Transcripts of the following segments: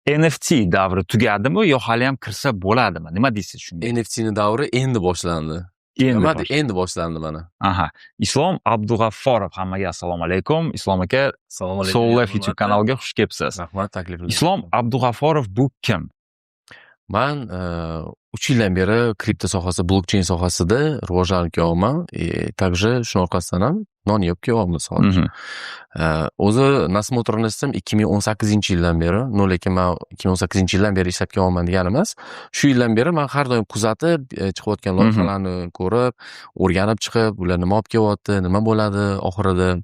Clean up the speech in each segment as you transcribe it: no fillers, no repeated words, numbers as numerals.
NFT davri tugadimi yo hali ham kirsa bo'ladimi? Nima deysiz shunga? NFTni davri endi boshlandi. Endi boshlandi mana. Aha. Islom Abdug'afforov, hammaga assalomu alaykum. Islom aka, Assalomu alaykum. Soul Life YouTube kanaliga xush kelibsiz. Rahmat taklifingizga. Islom Abdug'afforov bu kim? Men 3 yildan beri kripto sohasi, blockchain sohasida rivojlanib kelyapman. Также shu orqasidan ham non yeb kelyapmiz hozir. O'zi nasmotrnistim 2018-yildan beri, lekin men 2018-yildan beri ishlab kelyapman degani emas. Shu yildan beri men har doim kuzatib, chiqayotgan loyihalarni ko'rib, o'rganib chiqib, ular nima olib kelyapti, nima bo'ladi oxirida.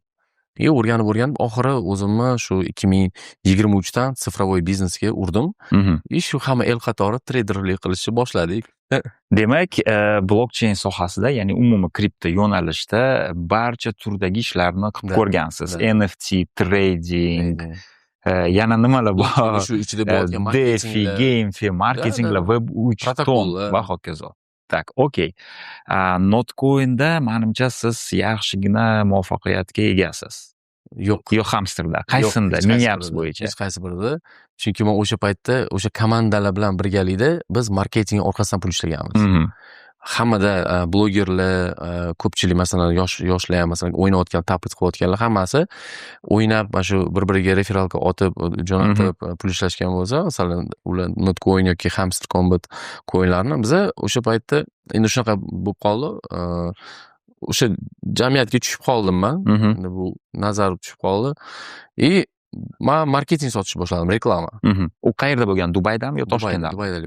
O'rganib oxiri o'zimni shu 2023dan sifrovoy biznesga urdim. Shu hamma el qatori treyderlik qilishni boshladik. Demak, blockchain sohasida, ya'ni umumiy kripto yo'nalishda barcha turdagi ishlarni qilib ko'rgansiz. NFT, trading, yana nimalar bor? Shu ichida bo'lgan DeFi, GameFi, marketinglar, Web 3 va hokazo. Tak, okey. Notcoin'da menimcha siz yaxshigina muvaffaqiyatga egasiz. Yo'q, hamsterda. Qaysinda? Miniapps bo'yicha. Hech qaysi birida. Chunki men o'sha paytda o'sha komandalar bilan birgalikda biz marketing orqasidan pul ishlaganmiz. Hammada blogerlar, ko'pchilik masalan yoshlar masalan o'ynayotgan, tapit qilayotganlar hammasi o'ynab mana shu bir-biriga referalga otib, jo'natib pul ishlashgan bo'lsa, masalan ular Notcoin yoki Hamster Combat coinlarni biz o'sha paytda endi shunaqa bo'lib qoldi. O'sha jamiyatga tushib qoldim men. Bu nazar tushib qoldi. Men marketing sotishni boshladim, reklama. U qayerda bo'lgan? Dubaydami yo Toshkentda? Dubayda.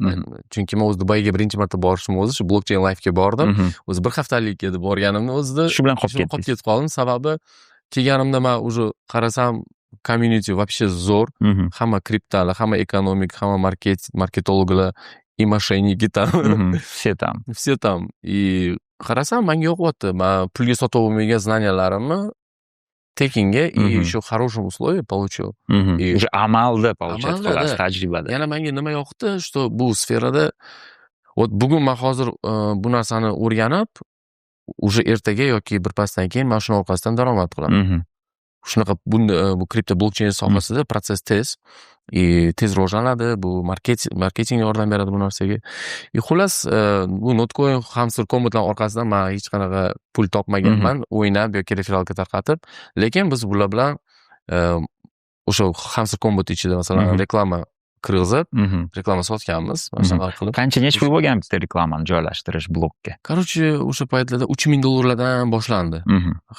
Chunki men o'z Dubayga birinchi marta borishim o'zi shu Blockchain Life'ga bordim. O'zi bir haftalik edi borganimni o'zida. Shu bilan qolib ketib qoldim. Sababi kelganimda men уже qarasam community вообще zo'r. Hamma kriptolar, hamma ekonomik, hamma marketologlar, и мошенники там. Все там. И qarasam menga yo'qyapti. Men pulga sotib olmagan znaniyalarimni tekinga и shu хорошем условии получил. Уже amalda получается qilasiz, tajribada. Yana menga nima yoqdi, что bu sferada bugun men hozir bu narsani o'rganib, уже ertaga yoki bir pasdan keyin men shuni orqasidan daromad qilaman. Shunaqa bu kripto blockchain sohasida protsess tez rivojlanadi, bu marketing yordam beradi bu narsaga. Xullas, bu Notcoin, Hamster Combatlar orqasidan men hech qanaqa pul topmaganman, o'ynab yoki referalga tarqatib, lekin biz bular bilan o'sha Hamster Combat ichida masalan reklama kirgizib, reklama sotganmiz, mana shunaqa qilib. Necha pul bo'lgan bitta reklamani joylashtirish blokka? Короче, o'sha paytlarda $3000 boshlandi.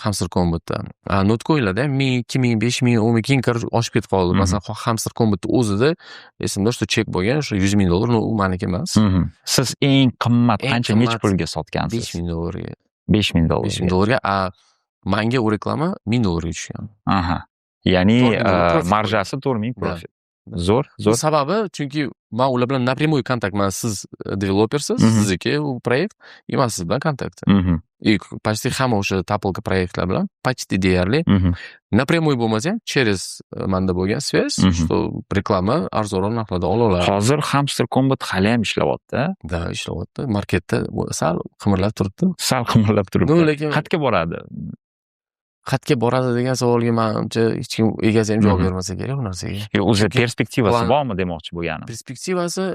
Hamster Combatdan. Notcoinlarda 1000, 2000, 5000, 10000 keyin oshib ketib qoldi. Masalan, Hamster Combatning o'zida esimda shu chek bo'lgan, shu $100,000, u meniki emas. Siz eng qimmat necha pulga sotgansiz? $5000 ga. $5000 ga. Menga u reklama $1000 ga tushgan. Ya'ni marjasi 4000 profit. Zo'r. Sababi chunki men ular bilan напрямую kontakt, men siz developersiz, sizniki u proyekt, men siz bilan kontakt. Почти hamma o'sha tapilka proyektlar bilan почти deyarli напрямую bo'lmasa ham через menda bo'lgan связь, что reklama arzonroq narxlarda ola oladi. Hozir Hamster Combat hali ham ishlayapti. Da, ishlayapti. Marketda sal qimirlab turibdi. Lekin qayerga boradi? Qayerga boradi degan savolga menimcha hech kim egasi ham javob bermasa kerak bu narsaga. O'zi perspektivasi bormi demoqchi bo'lganim? Perspektivasi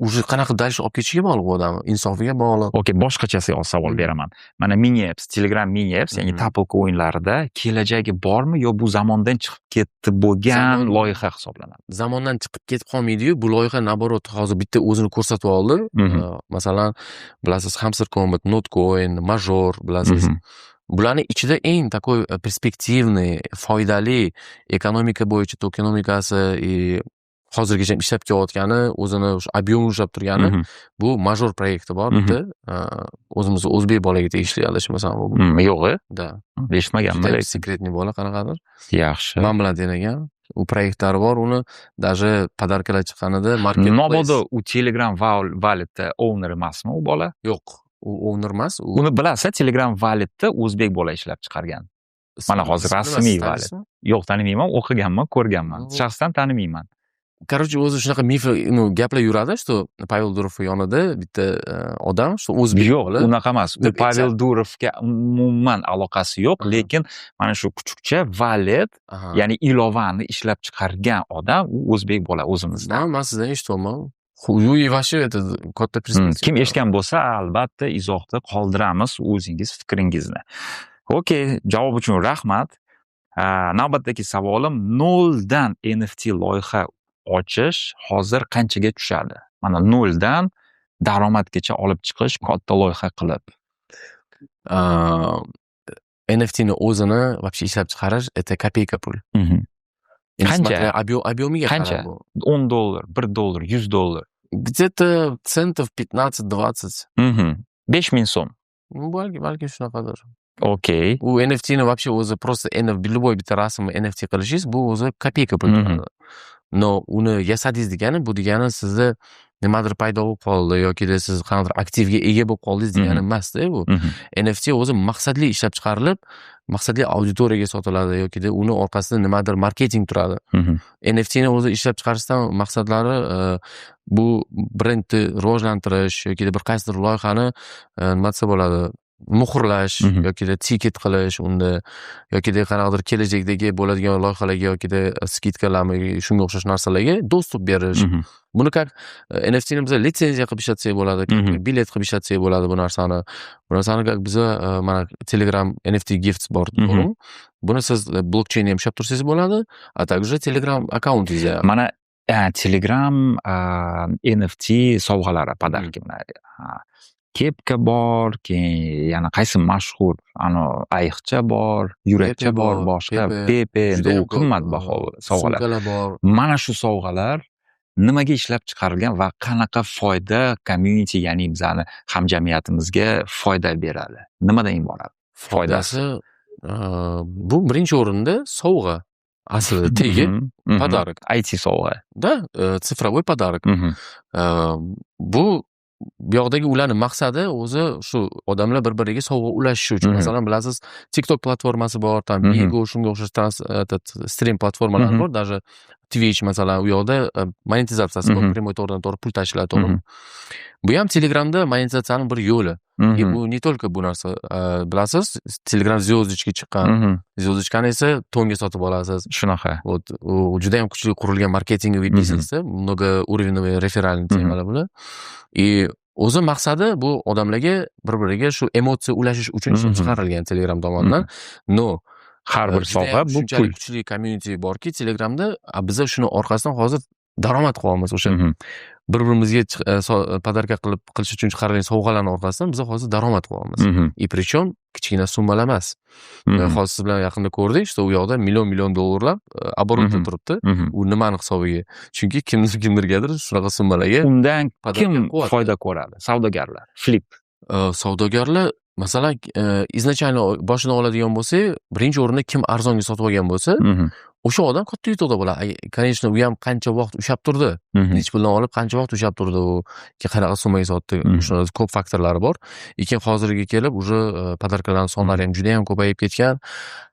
уже qanaqa dalish olib ketishiga bog'liq odam, insofiga bog'liq. Okey, boshqachasiga savol beraman. Mana Miniapps, Telegram Miniapps, ya'ni tapilka o'yinlarida kelajagi bormi yo bu zamondan chiqib ketdi bo'lgan loyiha hisoblanadi? Zamondan chiqib ketib qolmaydi-yu, bu loyiha naborot hozir bitta o'zini ko'rsatib oldi. Masalan, bilasiz Hamster Combat, Notcoin, Major, bilasiz. Bularning ichida eng takoy perspektivniy, foydali ekonomika bo'yicha tokenomikasi hozirgacha ishlab kelayotgani, o'zini ob'yem ushlab turgani, bu Major proyekti bor bitta. O'zimiz o'zbek bolaga tegishli adashmasam bu. Yo'q-a? Da. Eshitmaganman. Sekretniy bola qanaqadir. Yaxshi. Men bilan denagan. U proyektlari bor, uni даже podarkalar chiqqanida marketplace. Mabodo u Telegram Walletda owner emasmi u bola? Yo'q. U owner emas. Uni bilasiz, Telegram Walletda o'zbek bola ishlab chiqargan. Mana hozir rasmiy wallet. Yo'q, tanimayman, o'qiganman, ko'rganman. Shaxsan tanimayman. Короче, o'zi shunaqa mif gaplar yuradi, что Pavel Durov yonida bitta odam, что o'zbek yo'q, bola. unaqa emas. U Pavel Durovga umuman aloqasi yo'q, lekin mana shu kuchukcha Valet, ya'ni ilovani ishlab chiqargan odam u o'zbek bola o'zimizdan. Men sizdan eshityapman. Ui вообще это katta perspektiva. Kim eshitgan bo'lsa, albatta izohda qoldiramiz o'zingiz fikringizni. Okey, javob uchun rahmat. Navbatdagi savolim, 0 dan NFT loyiha ochish hozir qanchaga tushadi? Mana 0 dan daromadgacha olib chiqish katta loyiha qilib. NFT ni o'zini вообще ishlab chiqarish это копейка pul. Qancha? Объемиga qancha? $10, $1, $100. Где-то центов 15-20. 5000 so'm. Balki shunaqadir. Okey. U NFT ni вообще o'zi просто любой bitta rasmni NFT qilishingiz bu o'zi kopeyka pul turadi. No, uni yasadingiz degani, bu degani sizni nimadir paydo bo'lib qoldi yoki siz qanaqadir aktivga ega bo'lib qoldingiz degani emas-da bu. NFT o'zi maqsadli ishlab chiqarilib, maqsadli auditoriyaga sotiladi yoki uni orqasida nimadir marketing turadi. NFT ni o'zi ishlab chiqarishdan maqsadlari bu brendni rivojlantirish yoki bir qaysidir loyihani nima desa bo'ladi, muhrlash yoki tiket qilish unda yoki qanaqadir kelajakdagi bo'ladigan loyihalarga yoki skidkalarmi shunga o'xshash narsalarga dostуп berish. Buni как NFT ni biz litsenziya qilib ishlatsak bo'ladi, bilet qilib ishlatsak bo'ladi bu narsani. Bu narsani как biz mana Telegram NFT Gifts bor. Buni siz blockchain ham ishlab tursangiz bo'ladi, a также Telegram akkauntingizga. Mana Telegram NFT sovg'alari podarki kepka bor, keyin yana qaysi mashhur ayiqcha bor, yurakcha bor, boshqa Pepe, endi u qimmatbaho sovg'alar. Mana shu sovg'alar nimaga ishlab chiqarilgan va qanaqa foyda community, ya'ni bizani hamjamiyatimizga foyda beradi? Nimadan iborat? Foydasi bu birinchi o'rinda sovg'a. Aslida tegi подарок. IT sovg'a. Да, цифровой подарок. Bu yoqdagi ularning maqsadi o'zi shu odamlar bir-biriga sovg'a ulashish uchun. Masalan, bilasiz, TikTok platformasi bor, tam Bigo, shunga o'xshash stream platformalari bor, даже Twitch masalan, u yoqda monetizatsiyasi bor, прямой to'g'ridan to'g'ri pul tashiladi, to'g'rimi? Bu ham Telegramda monetizatsiyaning bir yo'li. Bu не только bu narsa, bilasiz, Telegram звездочка chiqqan. Звездочкani esa tonga sotib olasiz. Shunaqa. U juda ham kuchli qurilgan marketingoviy biznesda, многоуровневый referalniy temalar bular. O'zi maqsadi bu odamlarga bir-biriga shu emotsiya ulashish uchun ishlab chiqarilgan Telegram tomonidan. No, har bir soha bu pul. Kuchli community borki Telegramda, biz shuni orqasidan hozir daromad qilyapmiz. O'sha bir-birimizga podarka qilish uchun chiqarilgan sovg'alarning orqasidan biz hozir daromad qilyapmiz. И причем kichkina summalar emas. Hozir siz bilan yaqinda ko'rdik, что u yoqda million dollarlar оборотda turibdi. U nimani hisobiga? Chunki kimdirgadir shunaqa summalarga undan kim foyda ko'radi? Savdogarlar, flip. Savdogarlar masalan, izначально boshidan oladigan bo'lsa, birinchi o'rinda kim arzonga sotib olgan bo'lsa, o'sha odam katta yutuqda bo'ladi. Конечно, u ham qancha vaqt ushab turdi. Hech puldan olib qancha vaqt ushab turdi u, qanaqa summaga sotdi. Shunday ko'p faktorlari bor. Lekin hozirga kelib уже podarkalarning sonlari ham juda ham ko'payib ketgan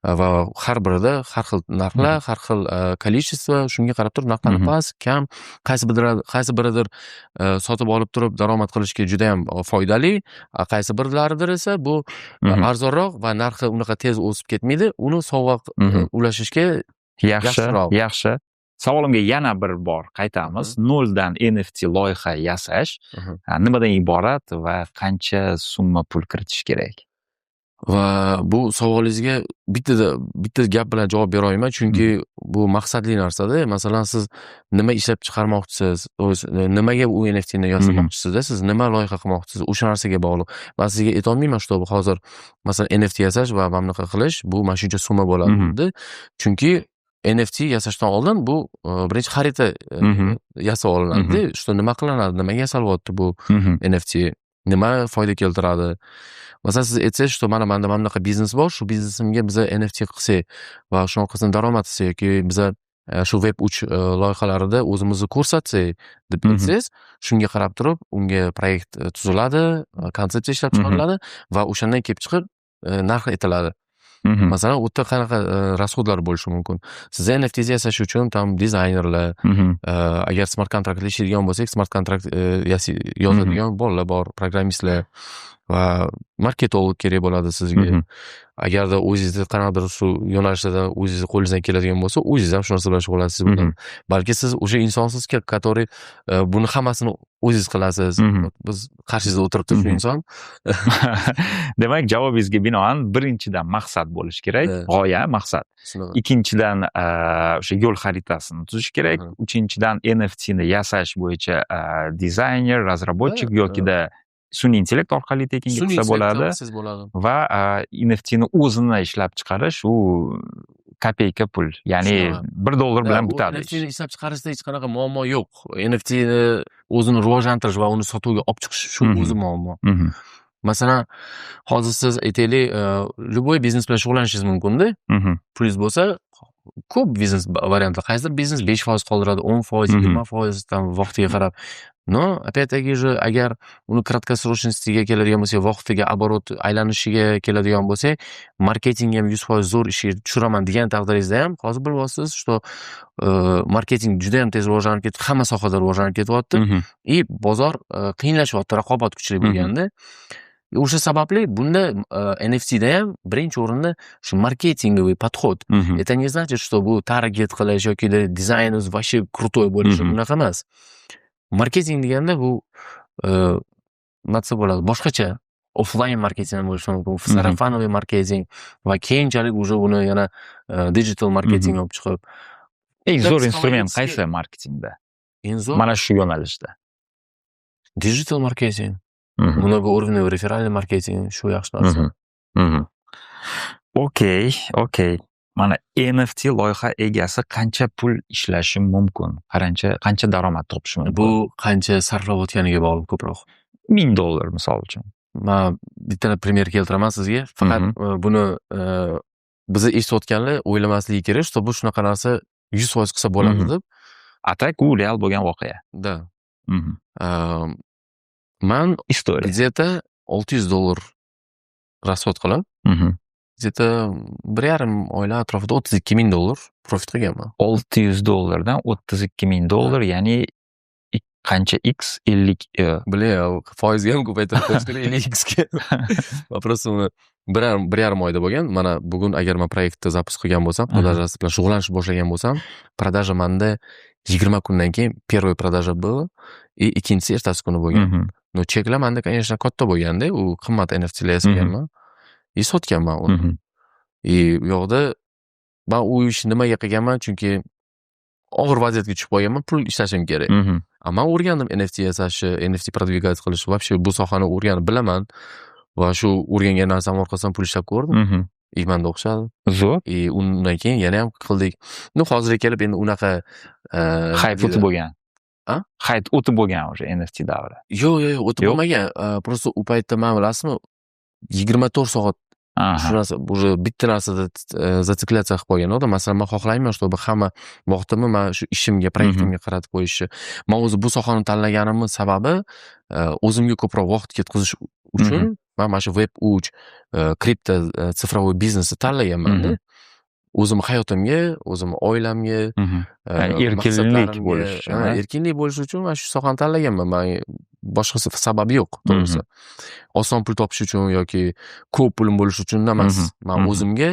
va har birida har xil narxlar, har xil количество, shunga qarab turib narxlar past, kam, qaysi biridir sotib olib turib daromad qilishga juda ham foydali, qaysi birlaridir esa bu arzonroq va narxi unaqa tez o'sib ketmaydi. Uni sovg'a ulashishga yaxshi. Savolimga yana bir bor qaytamiz. 0 dan NFT loyiha yasash nimadan iborat va qancha summa pul kiritish kerak? Va bu savolingizga bitta gap bilan javob bera olmayman, chunki bu maqsadli narsada. Masalan, siz nima ishlab chiqarmoqchisiz, nimaga u NFT ni yasamoqchisiz, siz nima loyiha qilmoqchisiz, o'sha narsaga bog'liq. Men sizga aytolmayman, что hozir masalan NFT yasash va mana bunaqa qilish bu mana shuncha summa bo'ladi. Chunki NFT yasashdan oldin bu birinchi xarita yasab olinadi. Что nima qilinadi, nimaga yasalyapti bu NFT, nima foyda keltiradi. Masalan, siz aytsangiz, что mana menda bunaqa biznes bor, shu biznesimga biz NFT qilsak va shu orqasidan daromad qilsak yoki biz shu Web3 loyihalarida o'zimizni ko'rsatsak deb aytsangiz, shunga qarab turib unga proyekt tuziladi, konsepsiya ishlab chiqariladi va o'shandan kelib chiqib narx aytiladi. Masalan, u yerda qanaqa rasxodlar bo'lishi mumkin? Siz NFT yasash uchun tam dizaynerlar, agar smart kontraktda ishlaydigan bo'lsak, smart kontrakt yozadigan bolalar bor, programmistlar va marketolog kerak bo'ladi sizga. Agarda o'zingizni qanaqadir shu yo'nalishda o'zingizni qo'lingizdan keladigan bo'lsa, o'zingiz ham shu narsa bilan shug'ullanasiz bilan. Balki siz o'sha insonsizki, который buni hammasini o'zingiz qilasiz. Biz qarshingizda o'tiribdi shu inson. Demak, javobingizga binoan birinchidan maqsad bo'lishi kerak, g'oya, maqsad. Ikkinchidan o'sha yo'l xaritasini tuzish kerak, uchinchidan NFT ni yasash bo'yicha dizayner, razraботчик yoki-da sun'iy intellekt orqali tekinga qilsa bo'ladi va NFT ni o'zini ishlab chiqarish u kopeyka pul, ya'ni $1 bilan bitadi. NFT ni ishlab chiqarishda hech qanaqa muammo yo'q. NFT ni o'zini rivojlantirish va uni sotuvga olib chiqish shu o'zi muammo. Masalan, hozir siz aytaylik, любой biznes bilan shug'ullanishingiz mumkin-da. Pulingiz bo'lsa, ko'p biznes variantlar. Qaysidir biznes 5% qoldiradi, 10%, 20% dan vaqtiga qarab. No, опять-таки же, agar uni краткосрочностьga keladigan bo'lsa, vaqtiga, оборот aylanishiga keladigan bo'lsa, marketing ham 100% zo'r ishga tushiraman degan taqdiringizda ham hozir bilyapsiz, что marketing juda ham tez rivojlanib ketdi, hamma sohada rivojlanib ketyapti. И bozor qiyinlashyapti, raqobat kuchli bo'lganda. O'sha sababli bunda NFTda ham birinchi o'rinda shu marketingoviy подход. Это не значит, что bu target qilish yoki dizayn o'zi вообще крутой bo'lishi, unaqa emas. Marketing deganda bu nima bo'ladi? Boshqacha offline marketing bo'lishi mumkin, sarafanoviy marketing va keyinchalik уже uni yana digital marketing olib chiqib. Eng zo'r instrument qaysi marketingda? Eng zo'r mana shu yo'nalishda. Digital marketing. Многоуровневый реферальный маркетинг shu yaxshi narsa. Okey. Mana NFT loyiha egasi qancha pul ishlashi mumkin? Qancha daromad topishi mumkin? Bu qancha sarflayotganiga bog'liq ko'proq. $1000 misol uchun. Men bitta primer keltiraman sizga. Faqat buni bizni eshitayotganlar o'ylamasligi kerak, что bu shunaqa narsa 100% qilsa bo'ladi deb. Atak u real bo'lgan voqea. Da. Man где-то $600 расход qilib, где-то 1,5 oylar atrofida $32,000 profit qilganman. $600 dan $32,000, ya'ni qancha x 50 bilay, foizga ham ko'paytirib qo'yish kerak 50x ga. Просто uni 1,5 oyda bo'lgan. Mana bugun agar men proyektni zapus qilgan bo'lsam, продажasi bilan shug'ullanishni boshlagan bo'lsam, продажа menda 20 kundan keyin первый продажа было и ikkinchisi ertasi kuni bo'lgan. No, cheklar menda, конечно, katta bo'lganda, u qimmat NFTlar yasaganman. И sotganman uni. И u yoqda men u ishni nimaga qilganman? Chunki og'ir vaziyatga tushib qolganman, pul ishlashim kerak. Ammo o'rgandim NFT yasashni, NFT продвигать qilishni, вообще bu sohani o'rganib bilaman va shu o'rgangan narsam orqasidan pul ishlab ko'rdim. И menda o'xshadi. Zo'r. И undan keyin yana ham qildik. No, hozirga kelib endi unaqa hype o'tib bo'lgan. Hype o'tib bo'lgan o'sha NFT davri. Yo'q, o'tib bo'lmagan. Просто u paytda men bilasizmi, 24 soat shu narsa, уже bitta narsada zatsiklyatsiya qilib qo'ygan edim. Masalan, men xohlayman, чтобы hamma vaqtimni men shu ishimga, proyektimga qaratib qo'yishni. Men o'zi bu sohani tanlaganimning sababi o'zimga ko'proq vaqt ketkazish uchun men mana shu Web3, kripto, sifroviy biznesni tanlaganman-da. O'zim hayotimga, o'zim oilamga, erkinlik bo'lish, erkinlik bo'lish uchun mana shu sohani tanlaganman. Men boshqa sababi yo'q, to'g'risi. Oson pul topish uchun yoki ko'p pulim bo'lishi uchun emas. Men o'zimga,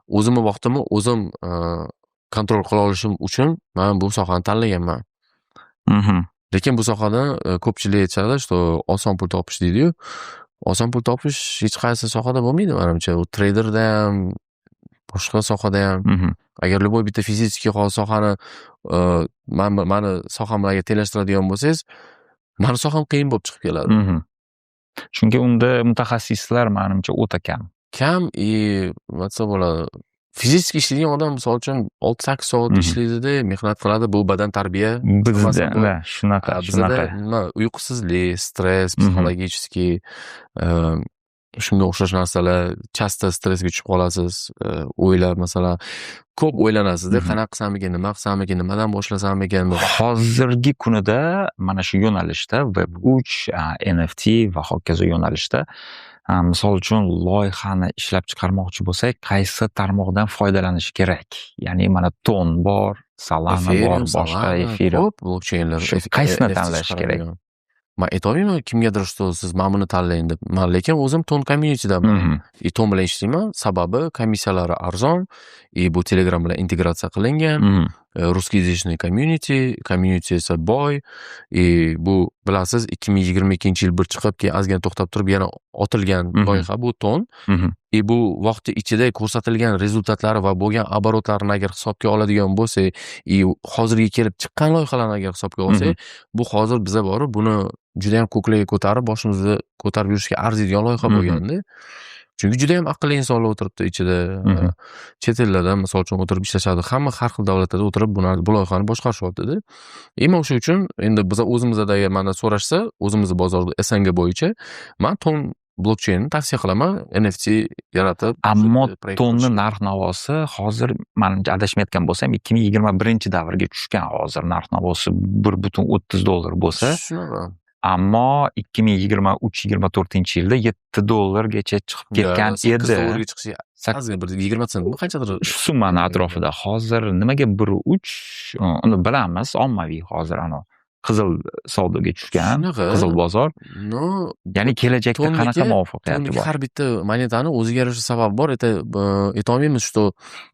o'zimning vaqtimni o'zim kontrol qila olishim uchun men bu sohani tanlaganman. Lekin bu sohada ko'pchilik aytadi, что oson pul topish deydi-yu. Oson pul topish hech qaysi sohada bo'lmaydi, menimcha. U traderda ham, boshqa sohada ham. Agar любой bitta fiziki sohani mani soham bilan tenglashtiradigan bo'lsangiz, mani soham qiyin bo'lib chiqib keladi. Chunki unda mutaxassislar menimcha o'ta kam. Kam nima bo'ladi? Fiziki ishlaydigan odam misol uchun 6-8 soat ishlaydi-da, mehnat qiladi, bu badan tarbiya. Bizda shunaqa. Nima, uyqusizlik, stress, psixologический shunga o'xshash narsalar, часто stressga tushib qolasiz, o'ylar, masalan, ko'p o'ylanasiz-da, qanaqa qilsamikin, nima qilsamikin, nimadan boshlasamkin. Hozirgi kunida mana shu yo'nalishda Web3, NFT va hokazo yo'nalishda Misol uchun loyihani ishlab chiqarmoqchi bo'lsak, qaysi tarmoqdan foydalanish kerak? Ya'ni mana ton bor, Solana bor, boshqa Ethereum. Ko'p blokcheynlar. Qaysini tanlash kerak? Men aytolmayman kimgadir что siz mana buni tanlang deb. Men lekin o'zim ton communitydaman. Ton bilan ishlayman, sababi komissiyalari arzon, bu Telegram bilan integratsiya qilingan. Русскоязычный community esa boy. Bu bilasiz 2022-yil bir chiqib, keyin ozgina to'xtab turib yana otilgan loyiha bu ton. Bu vaqti ichida ko'rsatilgan rezultatlari va bo'lgan оборотlarni agar hisobga oladigan bo'lsak, hozirga kelib chiqqan loyihalarni agar hisobga olsak, bu hozir biza borib buni juda ham ko'klarga ko'tarib, boshimizni ko'tarib yurishga arziydigan loyiha bo'lganda. Chunki juda ham aqlli insonlar o'tiribdi ichida. Chet ellarda misol uchun o'tirib ishlashadi. Hamma har xil davlatlarda o'tirib bu loyihani boshqarishyapti-da. Men o'sha uchun endi biz o'zimizda agar mendan so'rashsa, o'zimizni bozorda SNG bo'yicha men ton blokcheynni tavsiya qilaman, NFT yaratib. Ammo tonni narx-navosi hozir, menimcha adashmayotgan bo'lsam, 2021-davrga tushgan hozir narx-navosi $1.30 bo'lsa. Shunaqa. Ammo 2023-24-yilda $7 chiqib ketgan edi. $8 chiqishi ozgina bir 20 sent qanchadir shu summani atrofida. Hozir nimaga 1.3? Uni bilamiz, ommaviy hozir qizil savdoga tushgan, qizil bozor. Ya'ni kelajakda qanaqa muvaffaqiyati bor? Har bitta monetani o'ziga yarasha sababi bor. Aytolmaymiz, что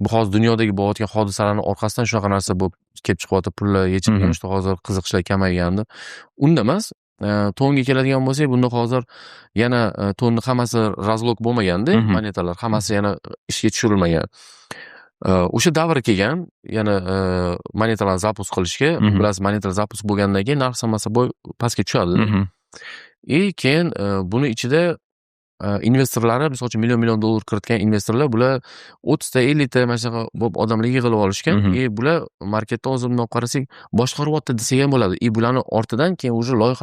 bu hozir dunyodagi bo'layotgan hodisalarning orqasidan shunaqa narsa bo'lib kelib chiqyapti, pullar yechilgan, что hozir qiziqishlar kamaygandi. Unda emas. Tonga keladigan bo'lsak, bunda hozir yana tonni hammasi razlok bo'lmaganda, monetalar hammasi yana ishga tushirilmagan. O'sha davr kelgan, yana monetalarni zapus qilishga, bilasiz, monetalar zapus bo'lgandan keyin narx hammasi pastga tushadi. Keyin buni ichida investorlar, misol uchun million dollar kiritgan investorlar, bular 30 ta 50 ta mana shunaqa odamlar yig'ilib olishgan. Bular marketda hozir bunday qarasak, boshqaryapti desak ham bo'ladi. Bularning ortidan keyin уже ular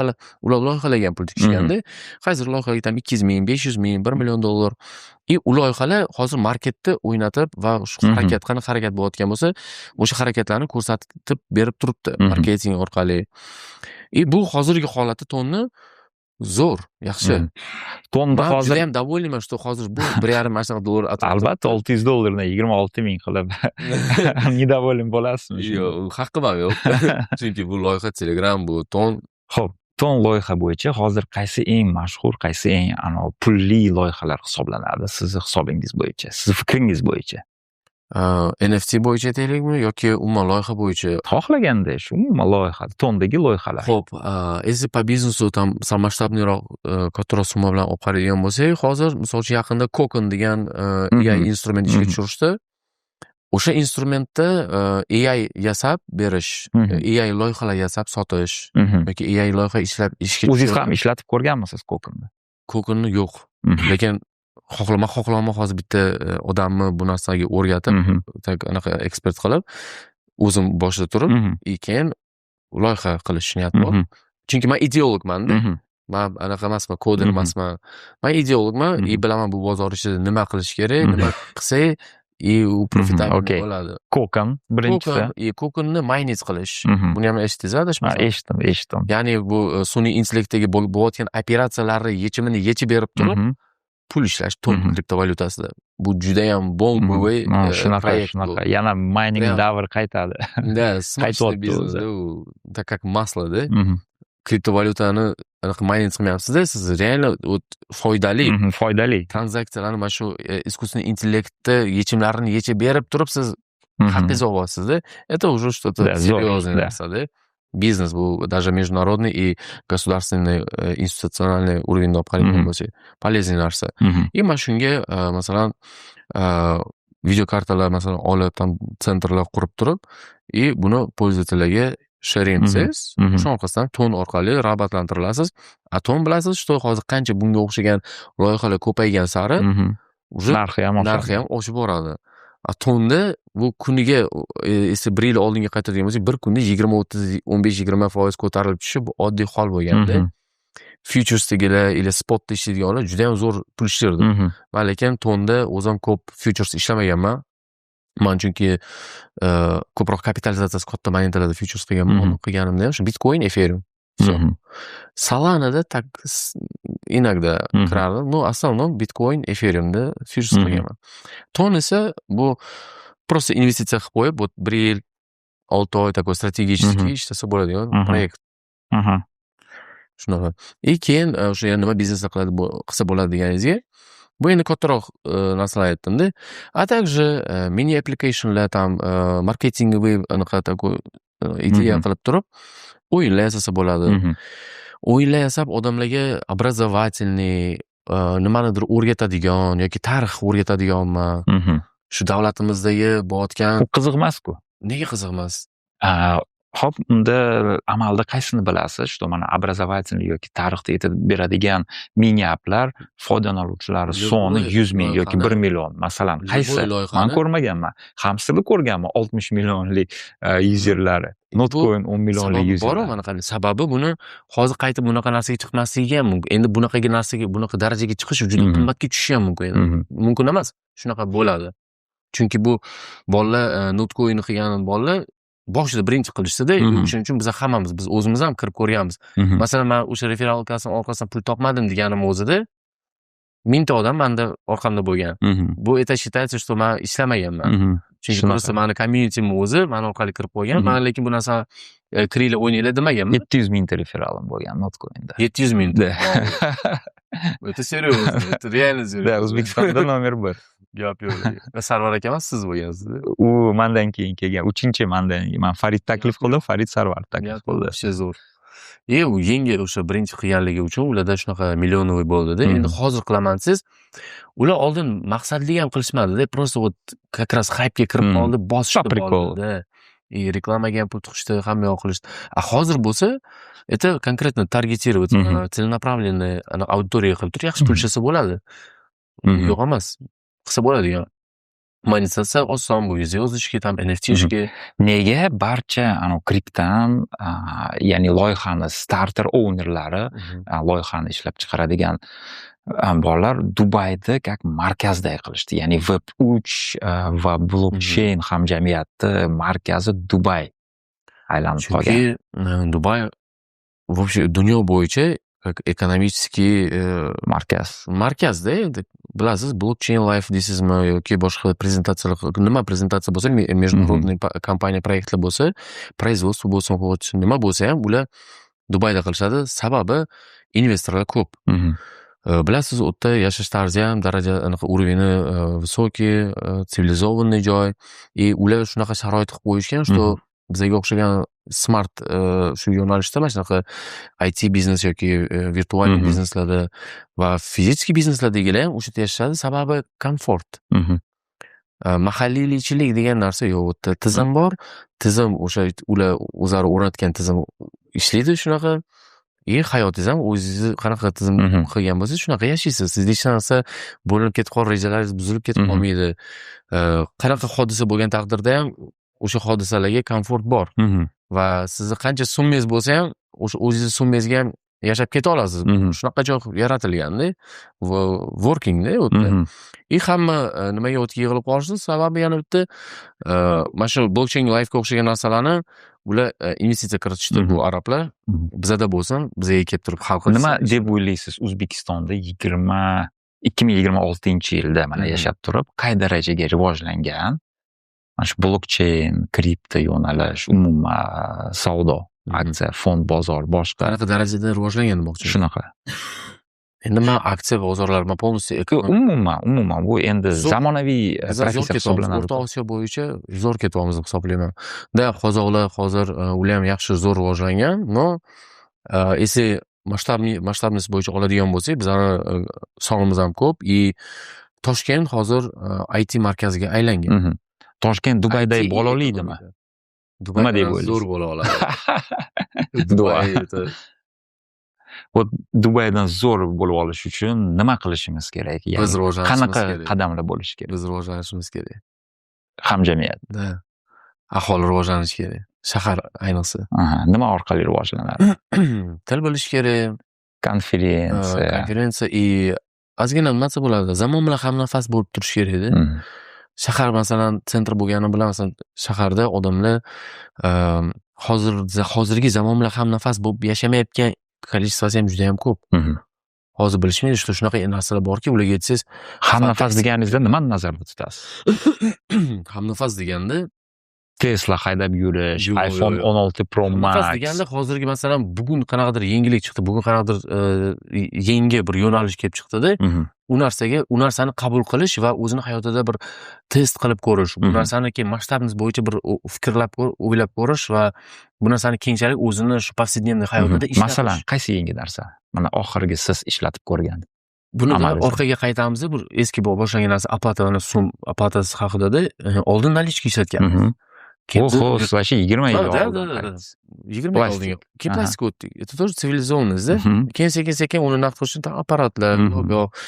loyihalarga pul tikishganda, hozir loyihaga ham 200 ming, 500 ming, $1 million. U loyihalar hozir marketda o'ynatib va shu qanaqa harakat bo'layotgan bo'lsa, o'sha harakatlarni ko'rsatib berib turibdi marketing orqali. Bu hozirgi holati tonni zo'r, yaxshi. Tonni hozir ham davolyman, что hozir bu $1.5 albatta $600 dan 26 ming qilib недоволен bo'lasizmi? Yo'q, haqqim ham yo'q. Chunki bu loyiha Telegram, bu ton. Xo'p, ton loyiha bo'yicha hozir qaysi eng mashhur, qaysi eng pulli loyihalar hisoblanadi sizni hisobingiz bo'yicha, sizni fikringiz bo'yicha? NFT bo'yicha aytaylikmi yoki umuman loyiha bo'yicha? Xohlaganda shu umuman loyiha, tondagi loyihalar. Xo'p, endi po biznesu tam sal masshtabniroq, kattaroq summa bilan olib qaraydigan bo'lsak, hozir misol uchun yaqinda Kokon degan AI instrument ishga tushirishdi. O'sha instrumentda AI yasab berish, AI loyihalar yasab sotish yoki AI loyiha ishga o'zingiz ham ishlatib ko'rganmisiz Kokonni? Kokonni yo'q. Lekin xohlama hozir bitta odamni bu narsaga o'rgatib, anaqa ekspert qilib, o'zim boshida turib, keyin loyiha qilish niyat bor. Chunki men ideologman-da. Men anaqa emasman, koder emasman. Men ideologman, bilaman bu bozor ichida nima qilish kerak, nima qilsak, u profitable bo'ladi. Kokon birinchisi. Kokonni minus qilish. Buni ham eshitdingiz-a, adashmasam? Eshitdim. Ya'ni bu sun'iy intellektdagi bo'layotgan operatsiyalarni yechimini yechib berib turib, pul ishlash ton kriptovalyutasida. Bu juda ham bold shunaqa. Yana mining davri qaytadi. Да, смачный biznes, так как масло-da. Kriptovalyutani mining qilmayapsiz-da, siz reально foydali tranzaksiyalarni mana shu искусственный интеллектni yechimlarini yechib berib turib, siz haqingiz olyapsiz-da. Это уже что-то серьезное narsa-da. Biznes bu даже международный и государственный институциональный уровень olib qaragan bo'lsa, полезный narsa. Mana shunga masalan video kartalar masalan olib, tam sentrlar qurib turib, buni pользовательlarga sharing qilsangiz, o'sha orqasidan ton orqali rag'batlantirilasiz. Ton bilasiz, что hozir qancha bunga o'xshagan loyihalar ko'paygan sari, narxi ham oshib boradi. Tonda bu kuniga esa 1 yil oldinga qaytadigan bo'lsak, bir kunda 20, 30, 15-20% ko'tarilib tushishi bu oddiy hol bo'lganda, futuresdagilar ila spotda ishlaydiganlar juda ham zo'r pul ishlardi. Men lekin tonda o'zim ko'p futures ishlamaganman. Men chunki ko'proq kapitalizatsiyasi katta monetalarda futures qilganimda ham shu Bitcoin, Ethereum. Всё. Solana'da так inogda kirardim. Ну, основном Bitcoin, Ethereum'da futures qilganman. Ton esa bu просто investitsiya qilib qo'yib, вот 1 yil, 6 oy такой strategический ishlasa bo'ladigan proyekt. Shunaqa. Keyin o'sha nima biznes qilsa bo'ladi deganingizga, bu endi kattaroq narsalar aytdimda. A также mini applicationlar там marketingoviy anaqa такой ideya qilib turib, o'yinlar yasasa bo'ladi. O'yinlar yasab odamlarga образовательный nimanidir o'rgatadigan yoki tarix o'rgatadiganman. Shu davlatimizdagi bo'layotgan Bu qiziq emas-ku. Nega qiziq emas? Hop, unda amalda qaysini bilasiz? Что mana образовательный yoki tarixda aytib beradigan mini applar foydalanuvchilari soni 100 ming yoki 1 million masalan. Qaysi? Men ko'rmaganman. Hamsini ko'rganman 60 millionlik userlari. Notcoin 10 millionlik user. Bor mana qanday sababi buni hozir qaytib bunaqa narsaga chiqmasligi ham mumkin. Endi bunaqa narsaga, bunaqa darajaga chiqish juda qimmatga tushishi ham mumkin. Mumkin emas. Shunaqa bo'ladi. Chunki bu bolalar Notcoin qilgan bolalar boshida birinchi qilishdi-da, shuning uchun biz hammamiz, biz o'zimiz ham kirib ko'rganmiz. Masalan, men o'sha referalkasining orqasidan pul topmadim deganim o'zida 1000 ta odam menda orqamda bo'lgan. Bu это считается, что men ishlamaganman. Chunki просто meni community'm o'zi men orqali kirib qo'ygan. Men lekin bu narsa kiringlar o'ynanglar demaganman. 700 mingta referalim bo'lgan Notcoin'da. 700 mingta. Это серьезно, это реально серьезно. Да, O'zbekistonda номер 1. Gap yo'q. Sarvar aka emas, siz bo'lgansiz. U mendan keyin kelgan 3-chi men Farid taklif qildi, Farid Sarvar taklif qildi. O'sha zo'r. U yengil o'sha birinchi qilganligi uchun ularda shunaqa millionovoy bo'ldi-da. Endi hozir qilaman siz. Ular oldin maqsadli ham qilishmadi-da, просто вот как раз hype'ga kirib qoldi, bosishdi bo'ldi-da. Reklamaga ham pul tiqishdi, hamma yoq qilishdi. Hozir bo'lsa, это конкретно targetировать, целенаправленный auditoriya qilib turib yaxshi pul ishlasa bo'ladi. Yo'q emas. Qilsa bo'ladigan. Monetizatsiya oson bu, yozishga, tam NFT ishga. Nega barcha kriptam, ya'ni loyihani starter ownerlari, loyihani ishlab chiqaradigan bolalar Dubayda как markazday qilishdi. Ya'ni Web3 va blockchain hamjamiyati markazi Dubay aylanib qolgan. Chunki Dubay вообще dunyo bo'yicha ekonomический markazda endi bilasiz, blockchain life deysizmi yoki boshqa prezentatsiyalar, nima prezentatsiya bo'lsa, международный kompaniya proyektlar bo'lsa, производство bo'lsin, nima bo'lsa ham ular Dubayda qilishadi. Sababi investorlar ko'p. Bilasiz, u yerda yashash tarzi ham daraja уровень высокий, civilizованный joy. Ular shunaqa sharoit qilib qo'yishgan, что bizga o'xshagan smart shu yo'nalishda mana shunaqa IT biznes yoki virtual bizneslarda va fizический bizneslardagilar ham o'sha yerda yashashadi. Sababi komfort. Mahalliylikchilik degan narsa yo'q. U yerda tizim bor. Tizim o'sha ular o'zlari o'rnatgan tizim ishlaydi shunaqa. Hayotingiz ham o'zingiz qanaqa tizim qilgan bo'lsangiz shunaqa yashaysiz. Sizda hech narsa bo'linib ketib qolib, rejalaringiz buzilib ketib qolmaydi. Qanaqa hodisa bo'lgan taqdirda ham o'sha hodisalarga komfort bor. Va sizni qancha summangiz bo'lsa ham, o'sha o'zingiz summangizga ham yashab keta olasiz. Shunaqa joy yaratilganda, workingda u yerda. Hamma nimaga o'tga yig'ilib qolishdi? Sababi yana bitta mana shu blockchain life'ga o'xshagan narsalarni ular investitsiya kiritishdi, bu arablar. Bizada bo'lsin, bizga kelib turib hal qilishdi. Nima deb o'ylaysiz, O'zbekistonda 2026-yilda mana yashab turib, qay darajaga rivojlangan mana shu blockchain, kripto yo'nalish, umuman savdo, aksiya, fond bozor, boshqa qanaqa darajada rivojlangan demoqchi? Shunaqa. Endi men aksiya bozorlarni polностью umuman bu endi zamonaviy professiya hisoblanadi. O'rta Osiyo bo'yicha zo'r ketyapmiz deb hisoblayman. Qozoqlar hozir ular ham yaxshi zo'r rivojlangan, но если masshtabnisi bo'yicha oladigan bo'lsak, bizning sonimiz ham ko'p. Toshkent hozir IT markaziga aylangan. Toshkent Dubayday bo'la oladimi? Nima deb o'ylaysiz? Zo'r bo'la oladi. Dubaydan zo'r bo'lib olish uchun nima qilishimiz kerak? Biz rivojlanishimiz qanaqa kerak. qadamlar bo'lishi kerak? Biz rivojlanishimiz kerak. Hamjamiyat. Aholi rivojlanishi kerak. Shahar ayniqsa. Nima orqali rivojlanadi? Til bilish kerak. Konferensiya ozgina narsa bo'ladi. Zamon bilan hamnafas bo'lib turish kerak-da. Shahar masalan sentr bo'lgani bilan masalan shaharda odamlar hozirgi zamon bilan hamnafas bo'lib yashamayotgan kolичествоsi ham juda ham ko'p. Hozir bilishmaydi, shunaqa narsalar borki, ularga aytsangiz, hamnafas deganingizda nimani nazarda tutasiz? Hamnafas deganda Tesla haydab yurish, iPhone 16 Pro Max. Hamnafas deganda hozirgi masalan bugun qanaqadir yangilik chiqdi, bugun qanaqadir yangi bir yo'nalish kelib chiqdi-da. U narsani qabul qilish va o'zini hayotida bir test qilib ko'rish, bu narsani keyin masshtabimiz bo'yicha bir fikrlab o'ylab ko'rish va bu narsani keyinchalik o'zini shu повседневный hayotida ishlatish. Masalan, qaysi yangi narsa? Mana oxirgi siz ishlatib ko'rgan. Buni orqaga qaytamiz, bir eski boshlangan narsa apatasi haqida-da, oldin nalichka ishlatganmiz. Oho, вообще 20 yil oldin. 20 yil oldin. Keyin plastik o'tdik. Это тоже цивилизованность-da. Keyin sekin uni naqd qilish uchun apparatlar,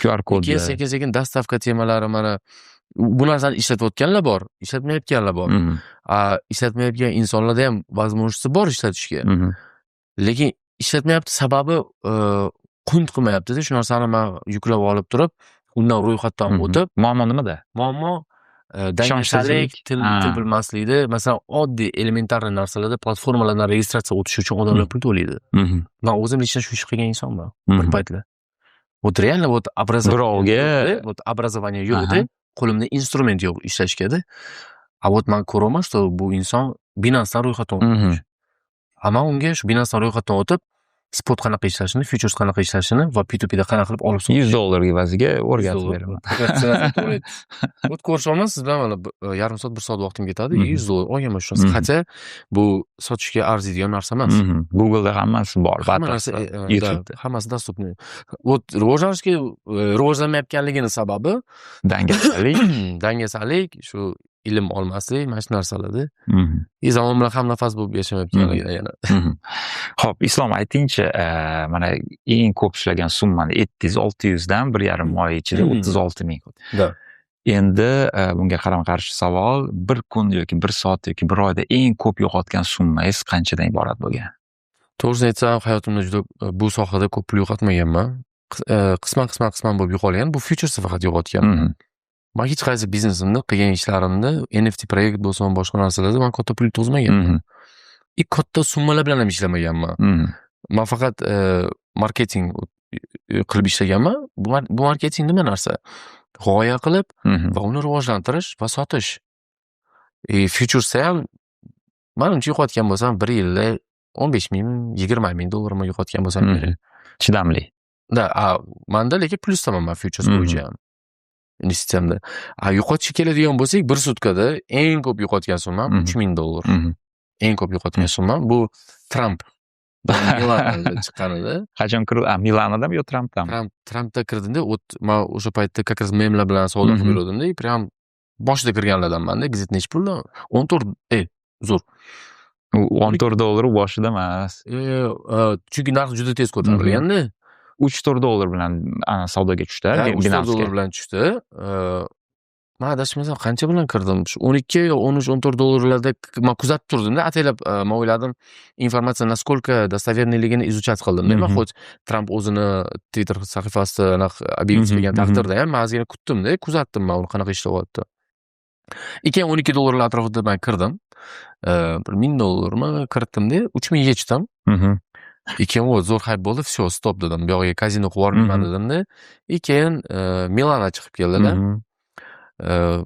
QR kod. Keyin sekin dastavka temalari mana bu narsani ishlatayotganlar bor, ishlatmayotganlar bor. Ishlatmayotgan insonlarda ham возможности bor ishlatishga. Lekin ishlatmayapti, sababi qunt qilmayapti-da. Shu narsani men yuklab olib turib, undan ro'yxatdan o'tib, muammo nimada? Muammo dangasalik, til bilmaslikda, masalan, oddiy elementarniy narsalarda platformalardan registratsiya o'tish uchun odamlar pul to'laydi. Men o'zim ichida shu ish qilgan insonman bir paytlar. Вот реально вот образование yo'q-da, qo'limda instrument yo'q ishlashga-da. Вот men ko'raman, что bu inson Binancedan ro'yxatdan o'tdi. Men unga shu Binancedan ro'yxatdan o'tib, spot qanaqa ishlashini, futures qanaqa ishlashini va P2P'da qanaqa qilib olib $100 evaziga o'rgatib beraman. Вот ko'rish olmaysiz, bilan mana yarim soat, 1 soat vaqtim ketadi, $100 olganman shu narsa. Qancha bu sotishga arziydigan narsa emas. Google'da hammasi bor, hammasi доступный. Вот rivojlanmayotganligini sababi dangasalik, shu ilm olmaslik, mana shu narsalarda. Zamon bilan hamnafas bo'lib yashamayotganligini yana. Xo'p, Islom, aytingchi, mana eng ko'p ishlagan summani 700-600 dan 1,5 oy ichida 36 ming. Endi bunga qarama-qarshi savol, bir kun yoki bir soat yoki bir oyda eng ko'p yo'qotgan summangiz qanchadan iborat bo'lgan? To'g'risini aytsam, hayotimda juda bu sohada ko'p pul yo'qotmaganman. Qisman bo'lib yo'qolgan. Bu futuresda faqat yo'qotganman. Men hech qaysi biznesimni, qilgan ishlarimni, NFT proyekt bo'lsin, boshqa narsalarda men katta pul yutqazmaganman. Katta summalar bilan ham ishlamaganman. Men faqat marketing qilib ishlaganman. Bu marketing nima narsa? G'oya qilib va uni rivojlantirish va sotish. Futuresda ham menimcha yo'qotgan bo'lsam 1 yilda 15 ming, 20 ming dollarni yo'qotgan bo'lsam kerak. Chidamli. Menda lekin plusdaman men futures bo'yicha ham. Investitsiyamda. Yo'qotishga keladigan bo'lsak, bir sutkada eng ko'p yo'qotgan summam $3,000. Eng ko'p yo'qotgan summam bu Trump. Milanda chiqqanida. Qachon kirdi? Milanadami yo Trumpdami? Trumpda kirdimda, men o'sha paytda как раз memlar bilan savdo qilib yurdim-da, prям boshida kirganlardanman-da, gazet nechi puldan? 14, zo'r. $14 boshida emas. Chunki narx juda tez ko'tarilganda. $3-4 bilan savdoga tushdi. $3 bilan tushdi. Men adashmasam qancha bilan kirdim? 12 yo 13-14 men kuzatib turdim-da, ataylab men o'yladim, informatsiya naskолько достоверныйligini изучать qildim. Men xo'j Trump o'zini Twitter sahifasida объявить qilgan taqdirda ham men ozgina kutdim-da, kuzatdim men uni qanaqa ishlayapti. $12 atrofida men kirdim. $1,000 kiritdim-da, 3,000 yechdim. Keyin zo'r hype bo'ldi, все, stop dedim. Bu yoqqa kazino qilib yubormayman dedim-da. Keyin Milana chiqib keldi-da.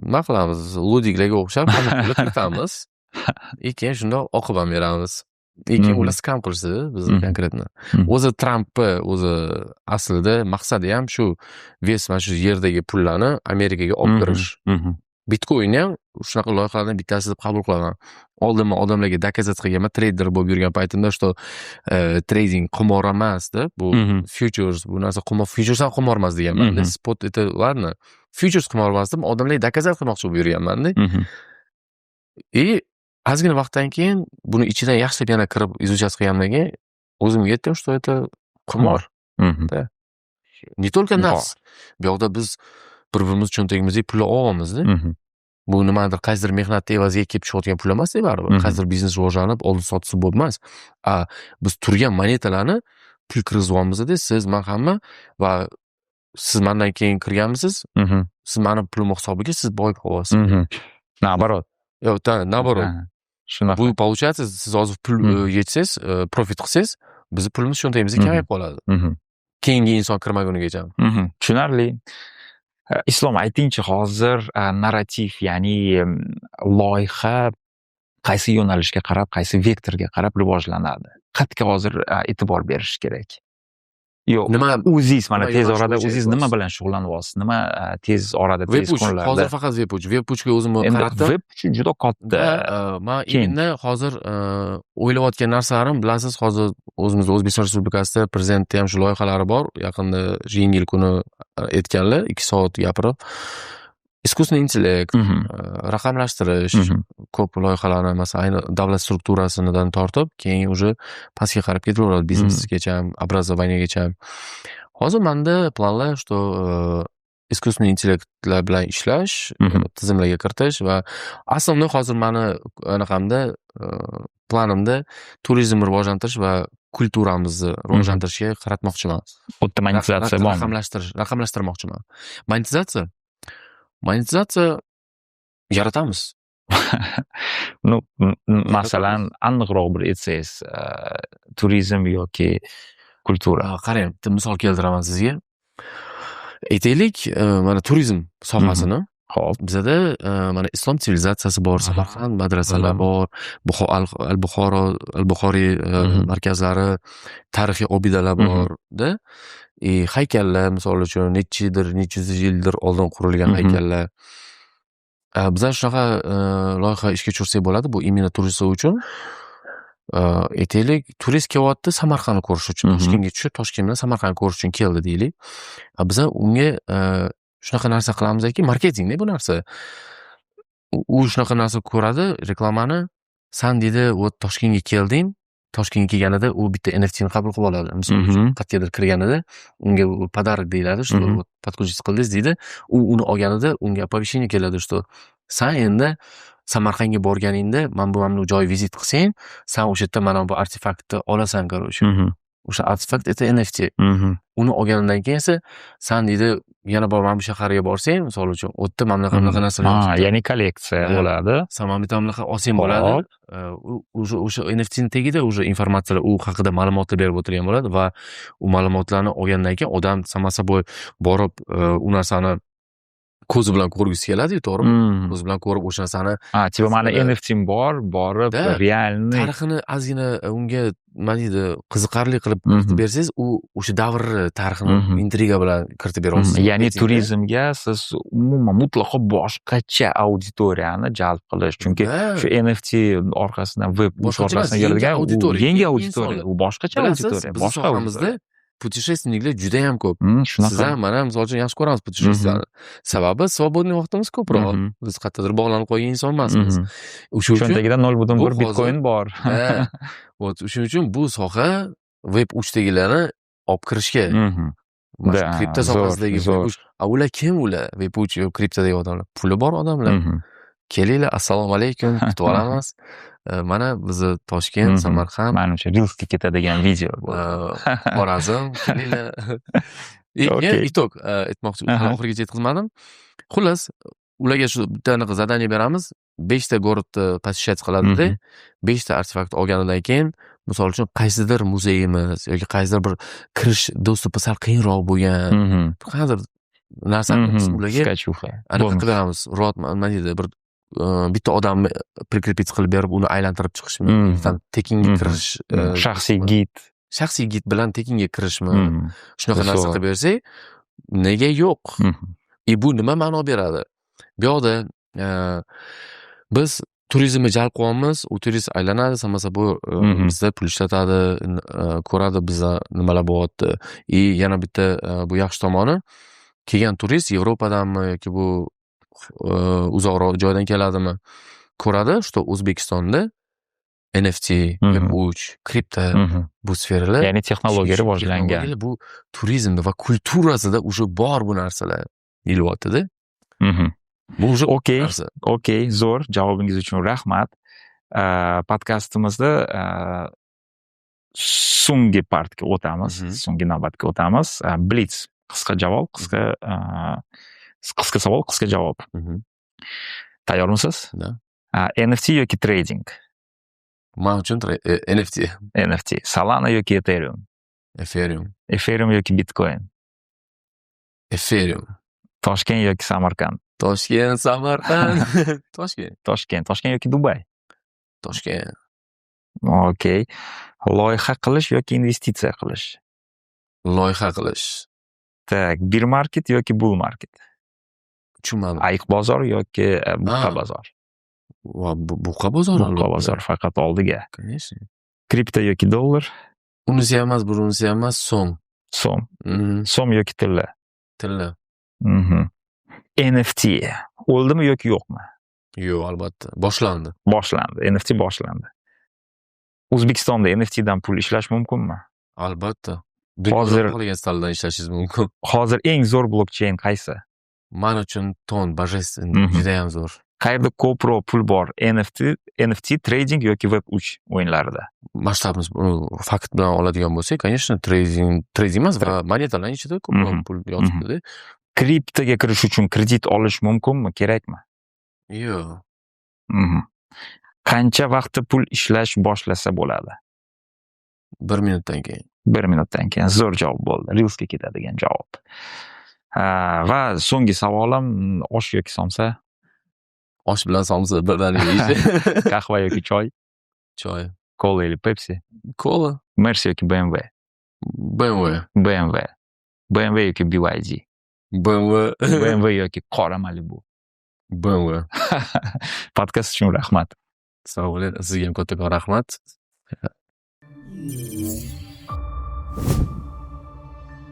Nima qilamiz? Ludiglarga o'xshab qanday kiritamiz. Keyin shundoq oqib ham beramiz. Keyin ular skam qilishdi bizni konkretno. O'zi Trampni o'zi aslida maqsadi ham shu mana shu yerdagi pullarni Amerikaga olib kirish. Bitcoin ham shunaqa loyihalardan bittasi deb qabul qilaman. Oldin men odamlarga dokazat qilganman, trader bo'lib yurgan paytimda, что trading qimor emasdi. Bu futures, bu narsa qimor, futures ham qimor emas deganman. Spot etalarni futures qimor emas deb odamlarga dokazat qilmoqchi bo'lib yurganman-da. Ozgina vaqtdan keyin buni ichidan yaxshilab yana kirib изучать qilgandan keyin o'zimga aytdim, что это qimor. Не только nafs. Bu yoqda biz bir-birimiz cho'ntagimizga pul olamiz-da. Bu nimadir, qaysidir mehnatni evaziga kelib chiqayotgan pul emas-da baribir. Qaysidir biznes rivojlanib, oldi sotisi bo'lmas. Biz turgan monetalarni pul kirgizib siz, men hamma va siz mendan keyin kirganmisiz? Siz meni pulim hisobiga siz boyib qolyapsiz. Nabarot. Nabarot. Shunaqa. Bu получается, siz hozir pul yetsangiz, profit qilsangiz, bizni pulimiz cho'ntagimizda kamayib qoladi. Keyingi inson kirmagunigacha. Tushunarli. Islom, aytingchi, hozir narrativ, ya'ni loyiha qaysi yo'nalishga qarab, qaysi vektorga qarab rivojlanadi? Qatga hozir e'tibor berish kerak? Yo'q, o'zingiz mana tez orada o'zingiz nima bilan shug'ullanyapsiz? Nima tez orada, tez kunlarda? Hozir faqat web-uchga o'zimni qaratdim. Web juda katta. Men endi hozir o'ylayotgan narsalarim, bilasiz, hozir o'zimiz O'zbekiston Respublikasida prezidentning ham shu loyihalari bor. Yaqinda Yangi yil kuni aytganlar, 2 soat gapirib. Искусственный intellekt, raqamlashtirish, ko'p loyihalarni, masalan, ayni davlat strukturasidan tortib, keyin уже pastga qarab ketaveradi, biznesgacha, образованиеgacha. Hozir menda planlar, что искусственный intellektlar bilan ishlash, tizimlarga kiritish va aslida hozir meni anaqamda, planimda turizmni rivojlantirish va kulturamizni rivojlantirishga qaratmoqchiman. Optimizatsiya bormi? Raqamlashtirmoqchiman. Monetizatsiya yaratamiz. Masalan, aniqroq bir aytsangiz, turizm yoki kultura. Qarang, misol keltiraman sizga. Aytaylik, mana turizm sohasini. Xo'p, bizada mana islom sivilizatsiyasi bor, Samarqand madrasalar bor, Al-Buxoriy markazlari, tarixiy obidalar bor-da. Haykallar, misol uchun, necha yuz yildir oldin qurilgan haykallar. Bizlar shunaqa loyiha ishga tushirsak bo'ladi, bu imенно turist uchun. Aytaylik, turist kelyapti Samarqandni ko'rish uchun, Toshkentga tushib, Toshkent bilan Samarqandni ko'rish uchun keldi deylik. Bizlar unga shunaqa narsa qilamizki, marketingda bu narsa. U shunaqa narsa ko'radi, reklamani. San deydi, Toshkentga keldim. Toshkentga kelganida u bitta NFTni qabul qilib oladi. Misol uchun, qayergadir kirganida unga pодарок deyiladi, что подключиться qildingiz deydi. U uni olganida unga оповещение keladi, что san endi Samarqandga borganingda, mana bu joy vizit qilsang, san o'sha yerda mana bu artefaktni olasan, короче. O'sha artefakt это NFT. Uni olgandan keyin esa san deydi, yana bor mana bu shaharga borsang, misol uchun, u yerda mana bunaqa narsalar. Ya'ni kolleksiya bo'ladi. San mana bu bunaqa olsang bo'ladi. O'sha NFTning tagida o'sha informatsiyalar u haqida ma'lumotlar berib o'tilgan bo'ladi va u ma'lumotlarni olgandan keyin odam samasa bo'y borib u narsani ko'zi bilan ko'rgisi keladi, to'g'rimi? Ko'zi bilan ko'rib o'sha narsani, tipo mana NFT'm borib realni tarixini ozgina unga nima deydi, qiziqarli qilib kiritib bersangiz, u o'sha davr tarixini intriga bilan kiritib bera olasiz. Ya'ni turizmga siz umuman mutlaqo boshqacha auditoriyani jalb qilish, chunki shu NFT orqasidan, web orqasidan keladigan yangi auditoriya, u boshqacha auditoriya, boshqa auditoriya. Putешественникlar juda ham ko'p. Siz ham mana misol uchun yaxshi ko'ramiz putешествияni. Sababi svobodniy vaqtimiz ko'proq. Biz qayerdadir bog'lanib qolgan inson emasmiz. O'sha uchun tagida 0.1 bitcoin bor. Shuning uchun bu soha web 3 dagilarni olib kirishga. Kripto sohasidagi ular kim ular? Web 3 kriptodagi odamlar. Puli bor odamlar. Kelinglar, assalomu alaykum, kutib olamiz. Mana bizni Toshkent, Samarqand, mana o'sha Reelsga ketadigan video Xorazm, kelinglar. Itok aytmoqchi, oxirigacha yetkazmadim. Xullas, ularga shu bitta zadaniya beramiz. 5 ta городni посещать qiladida, 5 ta artefakt olganidan keyin, misol uchun qaysidir muzeyimiz yoki qaysidir bir kirish dostupi sal qiyinroq bo'lgan, qanday narsani biz ularga aniq qilib beramiz. Nima deydi, bir bitta odamni prikrepit qilib berib, uni aylantirib chiqishmi, tekinga kirish, shaxsiy gid bilan tekinga kirishmi, shunaqa narsa qilib bersak, nega yo'q? Bu nima ma'no beradi? Bu yoqda biz turizmni jalb qilyapmiz, u turist aylanadi, samasa bu bizda pul ishlatadi, ko'radi bizda nimalar bo'lyapti. Yana bitta bu yaxshi tomoni, kelgan turist Yevropadanmi yoki bu uzoqroq joydan keladimi, ko'radi, что O'zbekistonda NFT, Web3, kripto bu sferalar, ya'ni texnologiya rivojlangan. Bu turizmda va kulturasida уже bor bu narsalar deyilyapti-da. Bu уже okey, zo'r, javobingiz uchun rahmat. Podkastimizda so'nggi partga o'tamiz, so'nggi navbatga o'tamiz. Blitz, qisqa javob, qisqa savol, qisqa javob. Tayyormisiz? NFT yoki trading? Men uchun NFT. NFT. Solana yoki Ethereum. Ethereum. Ethereum yoki Bitcoin. Ethereum. Toshkent yoki Samarqand. Toshkent, Samarqand. Toshkent. Toshkent yoki Dubay. Toshkent. Okey. Loyiha qilish yoki investitsiya qilish. Loyiha qilish. Tak, bir market yoki bull market. Tushunmadim. Ayiq bozor yoki buqa bozor. Buqa bozor. Buqa bozor faqat oldiga. Конечно. Kripto yoki dollar. Unisi ham emas, bunisi ham emas, so'm. So'm. So'm yoki tilla. Tilla. NFT o'ldimi yoki yo'qmi? Yo'q, albatta. Boshlandi. NFT boshlandi. O'zbekistonda NFT dan pul ishlash mumkinmi? Albatta. Hozir qolgan staldan ishlashingiz mumkin. Hozir eng zo'r blokcheyn qaysi? Men uchun ton божественный, juda ham zo'r. Qayerda ko'proq pul bor? NFT trading yoki Web3 o'yinlarida? Masshtabimiz fakt bilan oladigan bo'lsak, конечно, trading emas va monetalarning ichida ko'proq pul yotibdi-da. Kriptoga kirish uchun kredit olish mumkinmi, kerakmi? Yo'q. Qancha vaqtda pul ishlash boshlasa bo'ladi? 1 minutdan keyin. 1 minutdan keyin. Zo'r javob bo'ldi. Reelsga ketadigan javob. Va so'nggi savolim, osh yoki somsa? Osh bilan somsa birdaniga yeyish. Qahva yoki choy? Choy. Cola yoki Pepsi? Cola. Mercedes yoki BMW? BMW yoki BYD? BMW yoki qora Malibu? BMW. Podkast uchun rahmat. Sog' bo'ling. Sizga ham kattakon rahmat.